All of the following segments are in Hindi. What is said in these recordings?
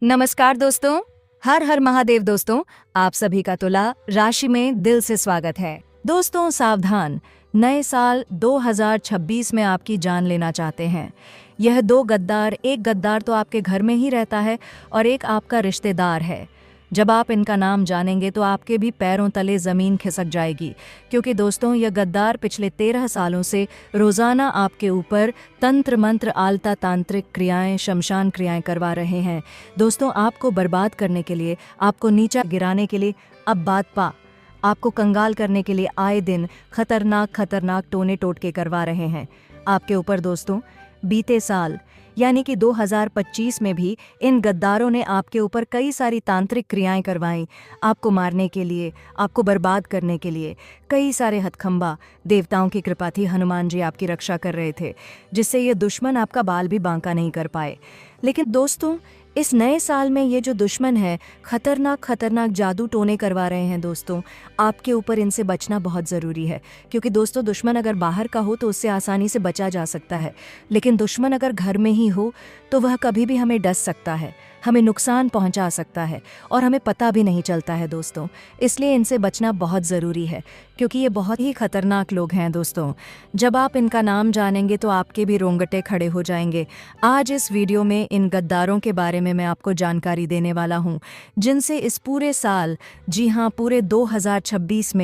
नमस्कार दोस्तों। हर हर महादेव दोस्तों, आप सभी का तुला राशि में दिल से स्वागत है। दोस्तों सावधान, नए साल 2026 में आपकी जान लेना चाहते हैं। यह दो गद्दार, एक गद्दार तो आपके घर में ही रहता है और एक आपका रिश्तेदार है। जब आप इनका नाम जानेंगे तो आपके भी पैरों तले ज़मीन खिसक जाएगी, क्योंकि दोस्तों यह गद्दार पिछले 13 सालों से रोज़ाना आपके ऊपर तंत्र मंत्र, आलता तांत्रिक क्रियाएं, शमशान क्रियाएं करवा रहे हैं। दोस्तों आपको बर्बाद करने के लिए, आपको नीचा गिराने के लिए, अब बात पा आपको कंगाल करने के लिए आए दिन खतरनाक टोने टोटके करवा रहे हैं आपके ऊपर। दोस्तों बीते साल यानी कि 2025 में भी इन गद्दारों ने आपके ऊपर कई सारी तांत्रिक क्रियाएं करवाईं, आपको मारने के लिए, आपको बर्बाद करने के लिए। कई सारे हथखंबा, देवताओं की कृपा थी, हनुमान जी आपकी रक्षा कर रहे थे, जिससे ये दुश्मन आपका बाल भी बांका नहीं कर पाए। लेकिन दोस्तों इस नए साल में ये जो दुश्मन है खतरनाक जादू टोने करवा रहे हैं। दोस्तों आपके ऊपर इनसे बचना बहुत ज़रूरी है, क्योंकि दोस्तों दुश्मन अगर बाहर का हो तो उससे आसानी से बचा जा सकता है, लेकिन दुश्मन अगर घर में ही हो तो वह कभी भी हमें डस सकता है, हमें नुकसान पहुंचा सकता है और हमें पता भी नहीं चलता है। दोस्तों इसलिए इनसे बचना बहुत ज़रूरी है, क्योंकि ये बहुत ही खतरनाक लोग हैं। दोस्तों जब आप इनका नाम जानेंगे तो आपके भी रोंगटे खड़े हो जाएंगे। आज इस वीडियो में इन गद्दारों के बारे में मैं आपको जानकारी देने वाला हूं, जिनसे इस पूरे साल, जी हाँ पूरे 2026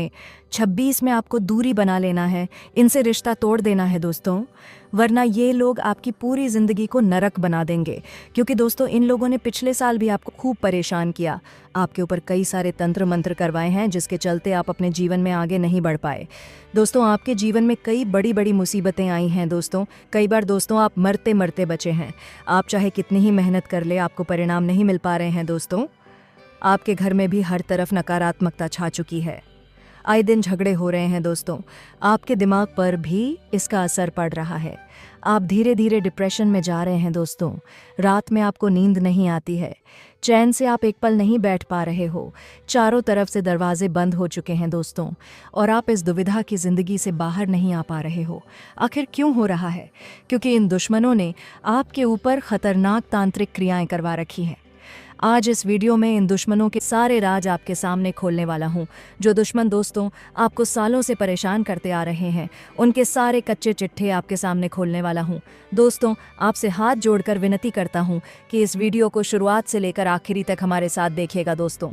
में आपको दूरी बना लेना है, इनसे रिश्ता तोड़ देना है दोस्तों, वरना ये लोग आपकी पूरी ज़िंदगी को नरक बना देंगे। क्योंकि दोस्तों इन लोगों ने पिछले साल भी आपको खूब परेशान किया, आपके ऊपर कई सारे तंत्र मंत्र करवाए हैं, जिसके चलते आप अपने जीवन में आगे नहीं बढ़ पाए। दोस्तों आपके जीवन में कई बड़ी बड़ी मुसीबतें आई हैं। दोस्तों कई बार दोस्तों आप मरते मरते बचे हैं। आप चाहे कितनी ही मेहनत कर ले, आपको परिणाम नहीं मिल पा रहे हैं। दोस्तों आपके घर में भी हर तरफ नकारात्मकता छा चुकी है, आए दिन झगड़े हो रहे हैं। दोस्तों आपके दिमाग पर भी इसका असर पड़ रहा है, आप धीरे धीरे डिप्रेशन में जा रहे हैं। दोस्तों रात में आपको नींद नहीं आती है, चैन से आप एक पल नहीं बैठ पा रहे हो, चारों तरफ से दरवाजे बंद हो चुके हैं दोस्तों, और आप इस दुविधा की ज़िंदगी से बाहर नहीं आ पा रहे हो। आखिर क्यों हो रहा है? क्योंकि इन दुश्मनों ने आपके ऊपर खतरनाक तांत्रिक क्रियाएं करवा रखी हैं। आज इस वीडियो में इन दुश्मनों के सारे राज आपके सामने खोलने वाला हूं। जो दुश्मन दोस्तों आपको सालों से परेशान करते आ रहे हैं, उनके सारे कच्चे चिट्ठे आपके सामने खोलने वाला हूं। दोस्तों आपसे हाथ जोड़कर विनती करता हूं कि इस वीडियो को शुरुआत से लेकर आखिरी तक हमारे साथ देखिएगा दोस्तों,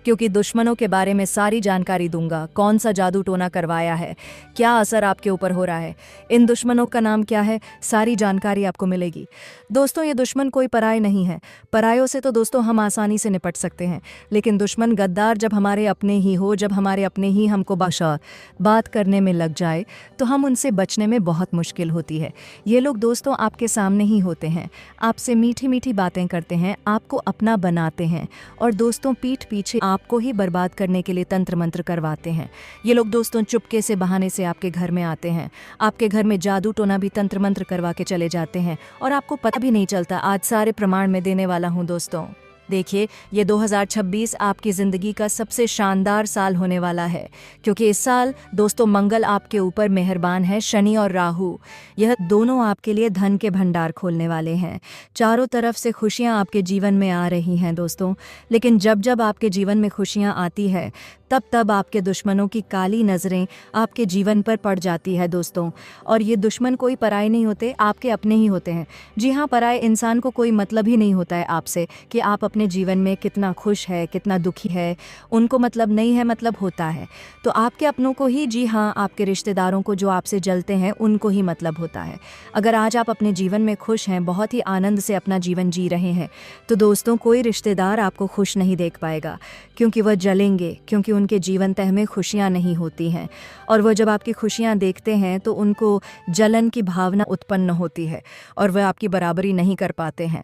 क्योंकि दुश्मनों के बारे में सारी जानकारी दूंगा। कौन सा जादू टोना करवाया है, क्या असर आपके ऊपर हो रहा है, इन दुश्मनों का नाम क्या है, सारी जानकारी आपको मिलेगी। दोस्तों ये दुश्मन कोई पराये नहीं है। परायों से तो दोस्तों हम आसानी से निपट सकते हैं, लेकिन दुश्मन गद्दार जब हमारे अपने ही हो, जब हमारे अपने ही हमको बात करने में लग जाए तो हम उनसे बचने में बहुत मुश्किल होती है। ये लोग दोस्तों आपके सामने ही होते हैं, आपसे मीठी मीठी बातें करते हैं, आपको अपना बनाते हैं और दोस्तों पीठ पीछे आपको ही बर्बाद करने के लिए तंत्र मंत्र करवाते हैं। ये लोग दोस्तों चुपके से बहाने से आपके घर में आते हैं, आपके घर में जादू टोना भी तंत्र मंत्र करवा के चले जाते हैं और आपको पता भी नहीं चलता। आज सारे प्रमाण मैं देने वाला हूं दोस्तों। देखिए ये 2026 आपकी ज़िंदगी का सबसे शानदार साल होने वाला है, क्योंकि इस साल दोस्तों मंगल आपके ऊपर मेहरबान है, शनि और राहु यह दोनों आपके लिए धन के भंडार खोलने वाले हैं। चारों तरफ से खुशियां आपके जीवन में आ रही हैं दोस्तों, लेकिन जब जब आपके जीवन में खुशियां आती है तब तब आपके दुश्मनों की काली नज़रें आपके जीवन पर पड़ जाती है दोस्तों। और ये दुश्मन कोई पराये नहीं होते, आपके अपने ही होते हैं। जी हाँ, पराये इंसान को कोई मतलब ही नहीं होता है आपसे कि आप अपने जीवन में कितना खुश है, कितना दुखी है, उनको मतलब नहीं है, मतलब होता है। तो आपके अपनों को ही, जी हाँ आपके रिश्तेदारों को जो आपसे जलते हैं उनको ही मतलब होता है। अगर आज आप अपने जीवन में खुश हैं, बहुत ही आनंद से अपना जीवन जी रहे हैं, तो दोस्तों कोई रिश्तेदार आपको खुश नहीं देख पाएगा, क्योंकि वह जलेंगे, क्योंकि उनके जीवन तह में खुशियां नहीं होती हैं। और वह जब आपकी खुशियां देखते हैं तो उनको जलन की भावना उत्पन्न होती है और वह आपकी बराबरी नहीं कर पाते हैं।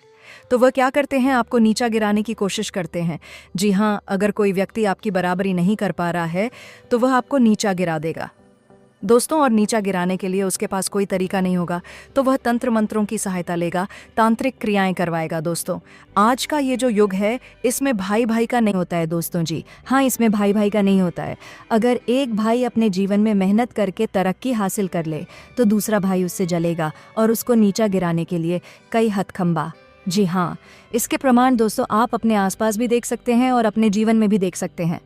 तो वह क्या करते हैं, आपको नीचा गिराने की कोशिश करते हैं। जी हाँ, अगर कोई व्यक्ति आपकी बराबरी नहीं कर पा रहा है तो वह आपको नीचा गिरा देगा दोस्तों, और नीचा गिराने के लिए उसके पास कोई तरीका नहीं होगा तो वह तंत्र मंत्रों की सहायता लेगा, तांत्रिक क्रियाएं करवाएगा। दोस्तों आज का ये जो युग है इसमें भाई भाई का नहीं होता है दोस्तों। जी हाँ, इसमें भाई भाई का नहीं होता है। अगर एक भाई अपने जीवन में मेहनत करके तरक्की हासिल कर ले तो दूसरा भाई उससे जलेगा और उसको नीचा गिराने के लिए कई हथकंबा, जी हाँ, इसके प्रमाण दोस्तों आप अपने आसपास भी देख सकते हैं और अपने जीवन में भी देख सकते हैं।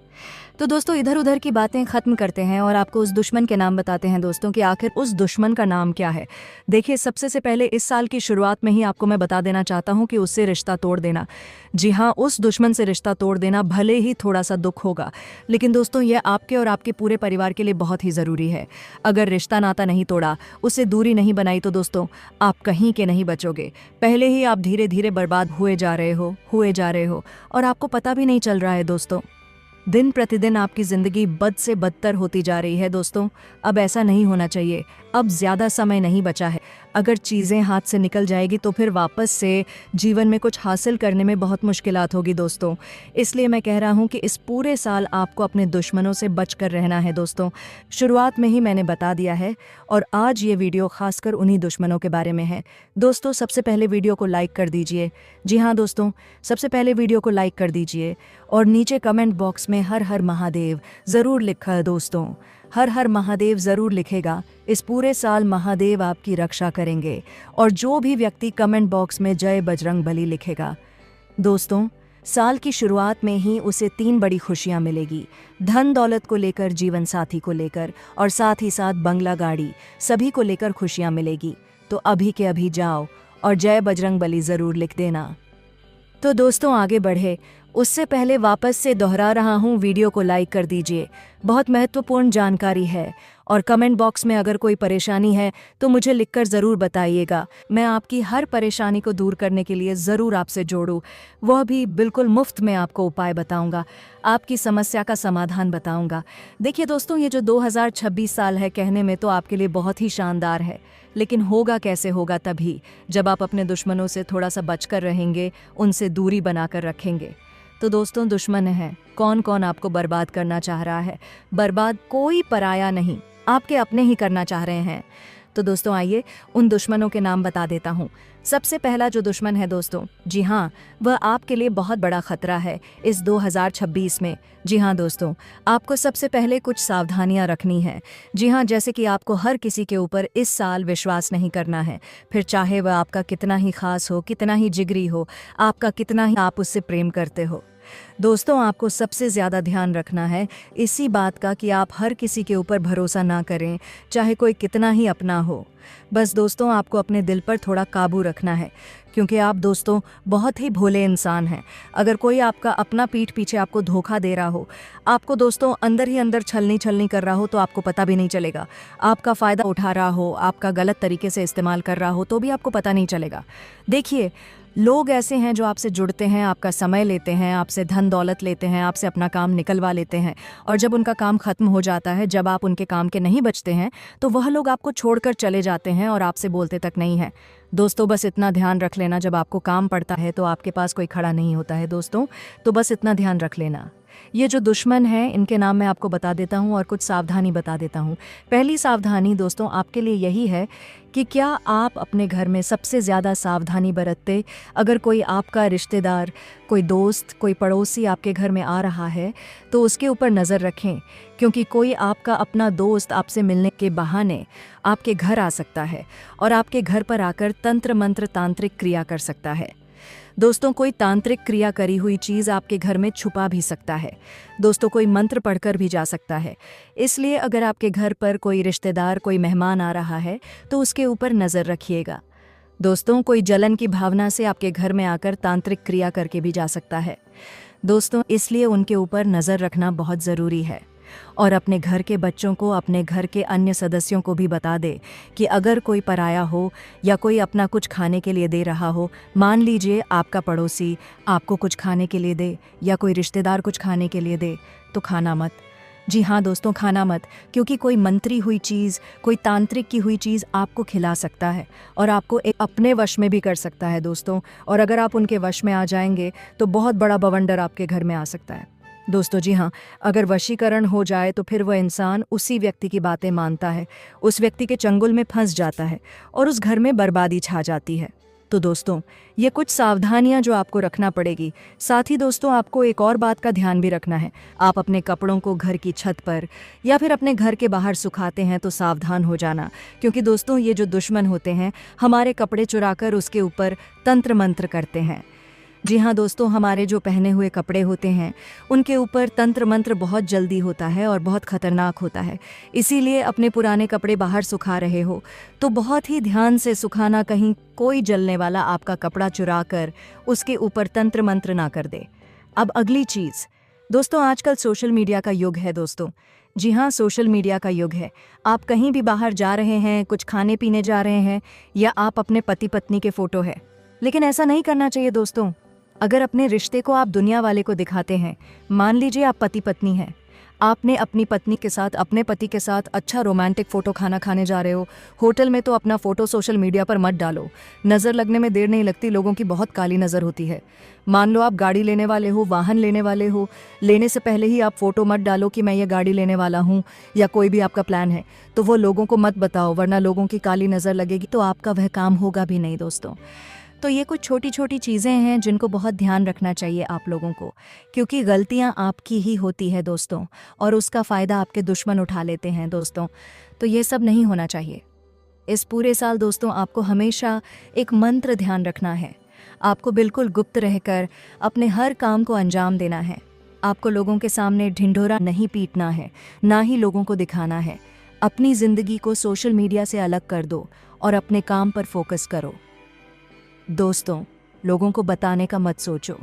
तो दोस्तों इधर उधर की बातें खत्म करते हैं और आपको उस दुश्मन के नाम बताते हैं दोस्तों कि आखिर उस दुश्मन का नाम क्या है। देखिए, सबसे से पहले इस साल की शुरुआत में ही आपको मैं बता देना चाहता हूँ कि उससे रिश्ता तोड़ देना। जी हाँ, उस दुश्मन से रिश्ता तोड़ देना भले ही थोड़ा सा दुख होगा, लेकिन दोस्तों यह आपके और आपके पूरे परिवार के लिए बहुत ही ज़रूरी है। अगर रिश्ता नाता नहीं तोड़ा, उससे दूरी नहीं बनाई तो दोस्तों आप कहीं के नहीं बचोगे। पहले ही आप धीरे धीरे बर्बाद हुए जा रहे हो और आपको पता भी नहीं चल रहा है दोस्तों। दिन प्रतिदिन आपकी ज़िंदगी बद से बदतर होती जा रही है दोस्तों। अब ऐसा नहीं होना चाहिए। अब ज़्यादा समय नहीं बचा है। अगर चीज़ें हाथ से निकल जाएगी तो फिर वापस से जीवन में कुछ हासिल करने में बहुत मुश्किलात होगी दोस्तों। इसलिए मैं कह रहा हूँ कि इस पूरे साल आपको अपने दुश्मनों से बच कर रहना है दोस्तों। शुरुआत में ही मैंने बता दिया है और आज ये वीडियो खासकर उन्हीं दुश्मनों के बारे में है। दोस्तों सबसे पहले वीडियो को लाइक कर दीजिए। जी हाँ दोस्तों, सबसे पहले वीडियो को लाइक कर दीजिए और नीचे कमेंट बॉक्स में हर हर महादेव ज़रूर लिखा है दोस्तों। हर हर महादेव ज़रूर लिखेगा। इस पूरे साल महादेव आपकी रक्षा करेंगे और जो भी व्यक्ति कमेंट बॉक्स में जय बजरंग बली लिखेगा दोस्तों, साल की शुरुआत में ही उसे 3 बड़ी खुशियां मिलेगी। धन दौलत को लेकर, जीवन साथी को लेकर और साथ ही साथ बंगला गाड़ी, सभी को लेकर खुशियां मिलेगी। तो अभी के अभी जाओ और जय बजरंग बली ज़रूर लिख देना। तो दोस्तों आगे बढ़े उससे पहले वापस से दोहरा रहा हूँ, वीडियो को लाइक कर दीजिए। बहुत महत्वपूर्ण जानकारी है और कमेंट बॉक्स में अगर कोई परेशानी है तो मुझे लिखकर ज़रूर बताइएगा। मैं आपकी हर परेशानी को दूर करने के लिए ज़रूर आपसे जोड़ूँ, वह भी बिल्कुल मुफ्त में आपको उपाय बताऊँगा, आपकी समस्या का समाधान बताऊँगा। देखिए दोस्तों, ये जो 2026 साल है कहने में तो आपके लिए बहुत ही शानदार है, लेकिन होगा कैसे होगा तभी जब आप अपने दुश्मनों से थोड़ा सा बचकर रहेंगे, उनसे दूरी बनाकर रखेंगे। तो दोस्तों दुश्मन है, कौन कौन आपको बर्बाद करना चाह रहा है? बर्बाद कोई पराया नहीं, आपके अपने ही करना चाह रहे हैं। तो दोस्तों आइए उन दुश्मनों के नाम बता देता हूँ। सबसे पहला जो दुश्मन है दोस्तों, जी हाँ, वह आपके लिए बहुत बड़ा खतरा है इस 2026 में। जी हाँ दोस्तों, आपको सबसे पहले कुछ सावधानियां रखनी है। जी हाँ, जैसे कि आपको हर किसी के ऊपर इस साल विश्वास नहीं करना है, फिर चाहे वह आपका कितना ही खास हो, कितना ही जिगरी हो, आपका कितना ही आप उससे प्रेम करते हो। दोस्तों आपको सबसे ज़्यादा ध्यान रखना है इसी बात का कि आप हर किसी के ऊपर भरोसा ना करें, चाहे कोई कितना ही अपना हो। बस दोस्तों आपको अपने दिल पर थोड़ा काबू रखना है, क्योंकि आप दोस्तों बहुत ही भोले इंसान हैं। अगर कोई आपका अपना पीठ पीछे आपको धोखा दे रहा हो, आपको दोस्तों अंदर ही अंदर छलनी कर रहा हो, तो आपको पता भी नहीं चलेगा। आपका फ़ायदा उठा रहा हो, आपका गलत तरीके से इस्तेमाल कर रहा हो, तो भी आपको पता नहीं चलेगा। देखिए, लोग ऐसे हैं जो आपसे जुड़ते हैं, आपका समय लेते हैं, आपसे धन दौलत लेते हैं, आपसे अपना काम निकलवा लेते हैं, और जब उनका काम खत्म हो जाता है, जब आप उनके काम के नहीं बचते हैं, तो वह लोग आपको छोड़कर चले जाते हैं और आपसे बोलते तक नहीं है। दोस्तों बस इतना ध्यान रख लेना, जब आपको काम पड़ता है तो आपके पास कोई खड़ा नहीं होता है दोस्तों, तो बस इतना ध्यान रख लेना। ये जो दुश्मन है इनके नाम मैं आपको बता देता हूँ और कुछ सावधानी बता देता हूँ। पहली सावधानी दोस्तों आपके लिए यही है कि क्या आप अपने घर में सबसे ज़्यादा सावधानी बरतते, अगर कोई आपका रिश्तेदार, कोई दोस्त, कोई पड़ोसी आपके घर में आ रहा है तो उसके ऊपर नज़र रखें, क्योंकि कोई आपका अपना दोस्त आपसे मिलने के बहाने आपके घर आ सकता है और आपके घर पर आकर तंत्र मंत्र तांत्रिक क्रिया कर सकता है। दोस्तों कोई तांत्रिक क्रिया करी हुई चीज़ आपके घर में छुपा भी सकता है। दोस्तों कोई मंत्र पढ़कर भी जा सकता है। इसलिए अगर आपके घर पर कोई रिश्तेदार, कोई मेहमान आ रहा है तो उसके ऊपर नज़र रखिएगा। दोस्तों कोई जलन की भावना से आपके घर में आकर तांत्रिक क्रिया करके भी जा सकता है। दोस्तों इसलिए उनके ऊपर नज़र रखना बहुत ज़रूरी है। और अपने घर के बच्चों को, अपने घर के अन्य सदस्यों को भी बता दे कि अगर कोई पराया हो या कोई अपना कुछ खाने के लिए दे रहा हो, मान लीजिए आपका पड़ोसी आपको कुछ खाने के लिए दे या कोई रिश्तेदार कुछ खाने के लिए दे, तो खाना मत। जी हाँ दोस्तों, खाना मत, क्योंकि कोई मंत्री हुई चीज़, कोई तांत्रिक की हुई चीज़ आपको खिला सकता है और आपको एक अपने वश में भी कर सकता है दोस्तों। और अगर आप उनके वश में आ जाएंगे तो बहुत बड़ा बवंडर आपके घर में आ सकता है दोस्तों। जी हाँ, अगर वशीकरण हो जाए तो फिर वह इंसान उसी व्यक्ति की बातें मानता है, उस व्यक्ति के चंगुल में फंस जाता है और उस घर में बर्बादी छा जाती है। तो दोस्तों, ये कुछ सावधानियां जो आपको रखना पड़ेगी। साथ ही दोस्तों, आपको एक और बात का ध्यान भी रखना है। आप अपने कपड़ों को घर की छत पर या फिर अपने घर के बाहर सुखाते हैं तो सावधान हो जाना, क्योंकि दोस्तों ये जो दुश्मन होते हैं हमारे कपड़े चुराकर उसके ऊपर तंत्र मंत्र करते हैं। जी हाँ दोस्तों, हमारे जो पहने हुए कपड़े होते हैं उनके ऊपर तंत्र मंत्र बहुत जल्दी होता है और बहुत खतरनाक होता है। इसीलिए अपने पुराने कपड़े बाहर सुखा रहे हो तो बहुत ही ध्यान से सुखाना, कहीं कोई जलने वाला आपका कपड़ा चुरा कर उसके ऊपर तंत्र मंत्र ना कर दे। अब अगली चीज़ दोस्तों, आजकल सोशल मीडिया का युग है दोस्तों। जी हाँ, सोशल मीडिया का युग है। आप कहीं भी बाहर जा रहे हैं, कुछ खाने पीने जा रहे हैं, या आप अपने पति पत्नी के फोटो है, लेकिन ऐसा नहीं करना चाहिए दोस्तों। अगर अपने रिश्ते को आप दुनिया वाले को दिखाते हैं, मान लीजिए आप पति पत्नी हैं, आपने अपनी पत्नी के साथ, अपने पति के साथ अच्छा रोमांटिक फ़ोटो खाना खाने जा रहे हो होटल में, तो अपना फ़ोटो सोशल मीडिया पर मत डालो। नज़र लगने में देर नहीं लगती, लोगों की बहुत काली नज़र होती है। मान लो आप गाड़ी लेने वाले हो, वाहन लेने वाले हो, लेने से पहले ही आप फ़ोटो मत डालो कि मैं ये गाड़ी लेने वाला हूँ, या कोई भी आपका प्लान है तो वो लोगों को मत बताओ, वरना लोगों की काली नज़र लगेगी तो आपका वह काम होगा भी नहीं दोस्तों। तो ये कुछ छोटी छोटी चीज़ें हैं जिनको बहुत ध्यान रखना चाहिए आप लोगों को, क्योंकि गलतियां आपकी ही होती है दोस्तों, और उसका फ़ायदा आपके दुश्मन उठा लेते हैं दोस्तों। तो ये सब नहीं होना चाहिए। इस पूरे साल दोस्तों आपको हमेशा एक मंत्र ध्यान रखना है। आपको बिल्कुल गुप्त रहकर अपने हर काम को अंजाम देना है। आपको लोगों के सामने ढिंढोरा नहीं पीटना है, ना ही लोगों को दिखाना है। अपनी ज़िंदगी को सोशल मीडिया से अलग कर दो और अपने काम पर फोकस करो दोस्तों। लोगों को बताने का मत सोचो।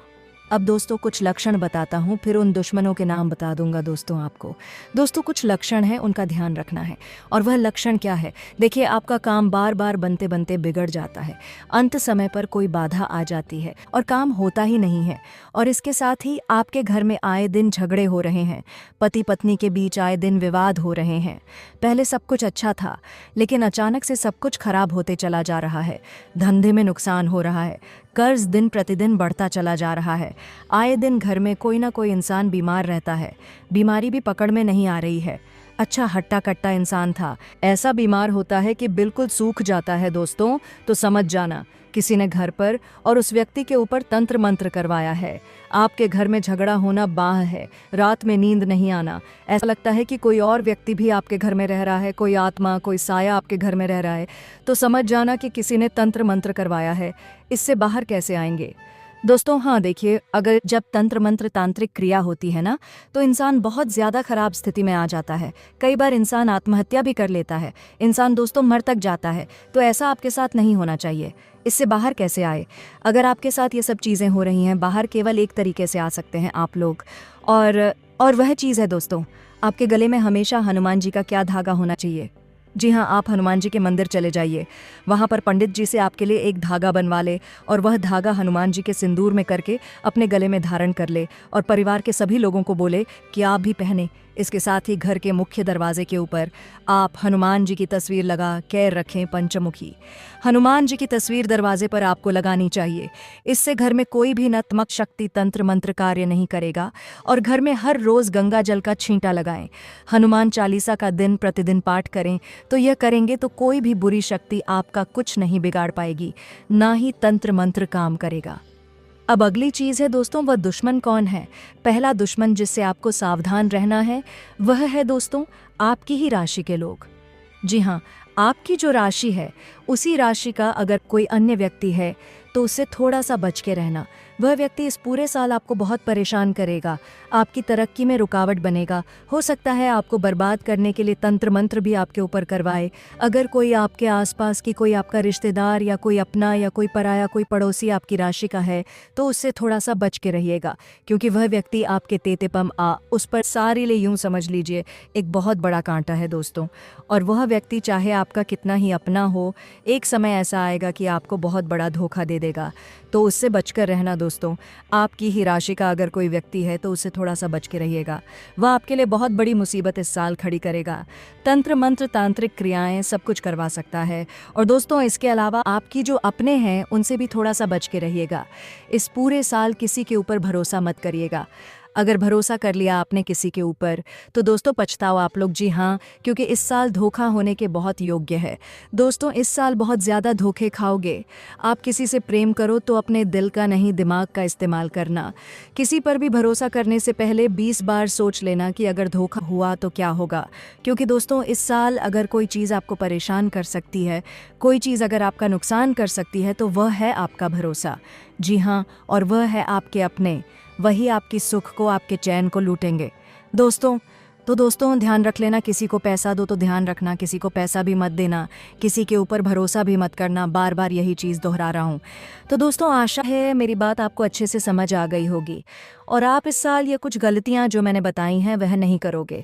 अब दोस्तों कुछ लक्षण बताता हूँ, फिर उन दुश्मनों के नाम बता दूंगा दोस्तों आपको। दोस्तों कुछ लक्षण हैं, उनका ध्यान रखना है। और वह लक्षण क्या है? देखिए, आपका काम बार बार बनते बनते बिगड़ जाता है। अंत समय पर कोई बाधा आ जाती है और काम होता ही नहीं है। और इसके साथ ही आपके घर में आए दिन झगड़े हो रहे हैं, पति पत्नी के बीच आए दिन विवाद हो रहे हैं। पहले सब कुछ अच्छा था, लेकिन अचानक से सब कुछ खराब होते चला जा रहा है। धंधे में नुकसान हो रहा है, कर्ज दिन प्रतिदिन बढ़ता चला जा रहा है। आए दिन घर में कोई ना कोई इंसान बीमार रहता है, बीमारी भी पकड़ में नहीं आ रही है। अच्छा हट्टा कट्टा इंसान था, ऐसा बीमार होता है कि बिल्कुल सूख जाता है दोस्तों, तो समझ जाना किसी ने घर पर और उस व्यक्ति के ऊपर तंत्र मंत्र करवाया है। आपके घर में झगड़ा होना बाह है, रात में नींद नहीं आना, ऐसा लगता है कि कोई और व्यक्ति भी आपके घर में रह रहा है, कोई आत्मा, कोई साया आपके घर में रह रहा है, तो समझ जाना कि किसी ने तंत्र मंत्र करवाया है। इससे बाहर कैसे आएंगे दोस्तों? हाँ देखिए, अगर जब तंत्र मंत्र तांत्रिक क्रिया होती है ना, तो इंसान बहुत ज़्यादा खराब स्थिति में आ जाता है। कई बार इंसान आत्महत्या भी कर लेता है, इंसान दोस्तों मर तक जाता है। तो ऐसा आपके साथ नहीं होना चाहिए। इससे बाहर कैसे आए? अगर आपके साथ ये सब चीज़ें हो रही हैं, बाहर केवल एक तरीके से आ सकते हैं आप लोग, और वह चीज़ है दोस्तों, आपके गले में हमेशा हनुमान जी का क्या धागा होना चाहिए। जी हाँ, आप हनुमान जी के मंदिर चले जाइए, वहाँ पर पंडित जी से आपके लिए एक धागा बनवा ले और वह धागा हनुमान जी के सिंदूर में करके अपने गले में धारण कर ले और परिवार के सभी लोगों को बोले कि आप भी पहने। इसके साथ ही घर के मुख्य दरवाजे के ऊपर आप हनुमान जी की तस्वीर लगा कैर रखें पंचमुखी। हनुमान जी की तस्वीर दरवाजे पर आपको लगानी चाहिए। इससे घर में कोई भी नकारात्मक शक्ति तंत्र मंत्र कार्य नहीं करेगा। और घर में हर रोज गंगा जल का छींटा लगाएं। हनुमान चालीसा का दिन प्रतिदिन पाठ करें। तो यह करेंगे तो कोई भी बुरी शक्ति आपका कुछ नहीं बिगाड़ पाएगी, ना ही तंत्र मंत्र काम करेगा। अब अगली चीज़ है दोस्तों, वह दुश्मन कौन है? पहला दुश्मन जिससे आपको सावधान रहना है वह है दोस्तों आपकी ही राशि के लोग। जी हाँ, आपकी जो राशि है उसी राशि का अगर कोई अन्य व्यक्ति है तो उससे थोड़ा सा बच के रहना। वह व्यक्ति इस पूरे साल आपको बहुत परेशान करेगा, आपकी तरक्की में रुकावट बनेगा। हो सकता है आपको बर्बाद करने के लिए तंत्र मंत्र भी आपके ऊपर करवाए। अगर कोई आपके आसपास की कोई आपका रिश्तेदार या कोई अपना या कोई पराया कोई पड़ोसी आपकी राशि का है तो उससे थोड़ा सा बच के रहिएगा, क्योंकि वह व्यक्ति आपके तेतेपम उस पर सारी ले यूँ समझ लीजिए एक बहुत बड़ा कांटा है दोस्तों। और वह व्यक्ति चाहे आपका कितना ही अपना हो, एक समय ऐसा आएगा कि आपको बहुत बड़ा धोखा दे देगा। तो उससे बचकर रहना दोस्तों। आपकी ही राशि का अगर कोई व्यक्ति है तो उससे थोड़ा सा बच के रहिएगा, वह आपके लिए बहुत बड़ी मुसीबत इस साल खड़ी करेगा। तंत्र मंत्र तांत्रिक क्रियाएं सब कुछ करवा सकता है। और दोस्तों इसके अलावा आपकी जो अपने हैं उनसे भी थोड़ा सा बच के रहिएगा। इस पूरे साल किसी के ऊपर भरोसा मत करिएगा। अगर भरोसा कर लिया आपने किसी के ऊपर तो दोस्तों पछताओ आप लोग, जी हाँ, क्योंकि इस साल धोखा होने के बहुत योग्य है। दोस्तों इस साल बहुत ज़्यादा धोखे खाओगे। आप किसी से प्रेम करो तो अपने दिल का नहीं दिमाग का इस्तेमाल करना। किसी पर भी भरोसा करने से पहले 20 बार सोच लेना कि अगर धोखा हुआ तो क्या होगा। क्योंकि दोस्तों इस साल अगर कोई चीज़ आपको परेशान कर सकती है, कोई चीज़ अगर आपका नुकसान कर सकती है, तो वह है आपका भरोसा। जी हाँ, और वह है आपके अपने। वही आपकी सुख को, आपके चैन को लूटेंगे। दोस्तों ध्यान रख लेना, किसी को पैसा दो तो ध्यान रखना, किसी को पैसा भी मत देना, किसी के ऊपर भरोसा भी मत करना। बार बार यही चीज़ दोहरा रहा हूँ। तो दोस्तों आशा है मेरी बात आपको अच्छे से समझ आ गई होगी और आप इस साल ये कुछ गलतियाँ जो मैंने बताई हैं वह नहीं करोगे।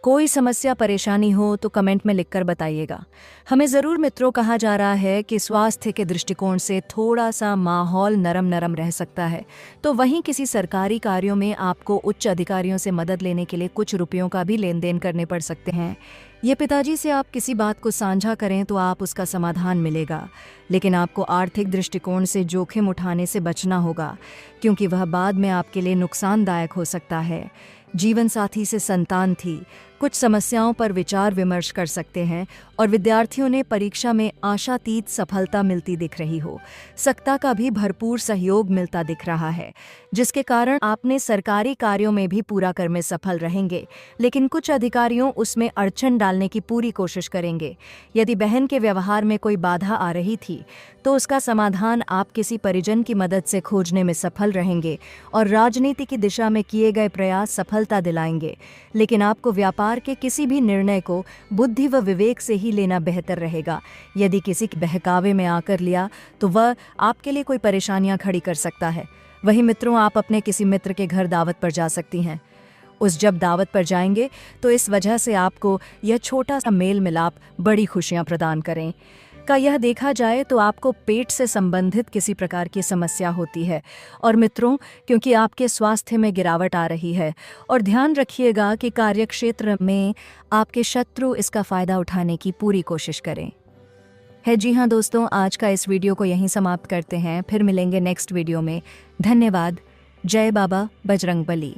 कोई समस्या परेशानी हो तो कमेंट में लिखकर बताइएगा। हमें ज़रूर मित्रों कहा जा रहा है कि स्वास्थ्य के दृष्टिकोण से थोड़ा सा माहौल नरम नरम रह सकता है, तो वहीं किसी सरकारी कार्यों में आपको उच्च अधिकारियों से मदद लेने के लिए कुछ रुपयों का भी लेन देन करने पड़ सकते हैं। ये पिताजी से आप किसी बात को साझा करें तो आप उसका समाधान मिलेगा, लेकिन आपको आर्थिक दृष्टिकोण से जोखिम उठाने से बचना होगा, क्योंकि वह बाद में आपके लिए नुकसानदायक हो सकता है। जीवन साथी से संतान थी, कुछ समस्याओं पर विचार विमर्श कर सकते हैं और विद्यार्थियों ने परीक्षा में आशातीत सफलता मिलती दिख रही हो। सत्ता का भी भरपूर सहयोग मिलता दिख रहा है, जिसके कारण आपने सरकारी कार्यों में भी पूरा कर में सफल रहेंगे, लेकिन कुछ अधिकारियों उसमें अड़चन डालने की पूरी कोशिश करेंगे। यदि बहन के व्यवहार में कोई बाधा आ रही थी तो उसका समाधान आप किसी परिजन की मदद से खोजने में सफल रहेंगे और राजनीति की दिशा में किए गए प्रयास सफलता दिलाएंगे। लेकिन आपको व्यापार के किसी भी निर्णय को बुद्धि व विवेक से ही लेना बेहतर रहेगा। यदि किसी के बहकावे में आकर लिया तो वह आपके लिए कोई परेशानियां खड़ी कर सकता है। वहीं मित्रों, आप अपने किसी मित्र के घर दावत पर जा सकती हैं। जब दावत पर जाएंगे तो इस वजह से आपको यह छोटा सा मेल मिलाप बड़ी खुशियां प्रदान करें। का यह देखा जाए तो आपको पेट से संबंधित किसी प्रकार की समस्या होती है। और मित्रों, क्योंकि आपके स्वास्थ्य में गिरावट आ रही है, और ध्यान रखिएगा कि कार्यक्षेत्र में आपके शत्रु इसका फ़ायदा उठाने की पूरी कोशिश करें। जी हाँ दोस्तों, आज का इस वीडियो को यहीं समाप्त करते हैं। फिर मिलेंगे नेक्स्ट वीडियो में। धन्यवाद। जय बाबा बजरंगबली।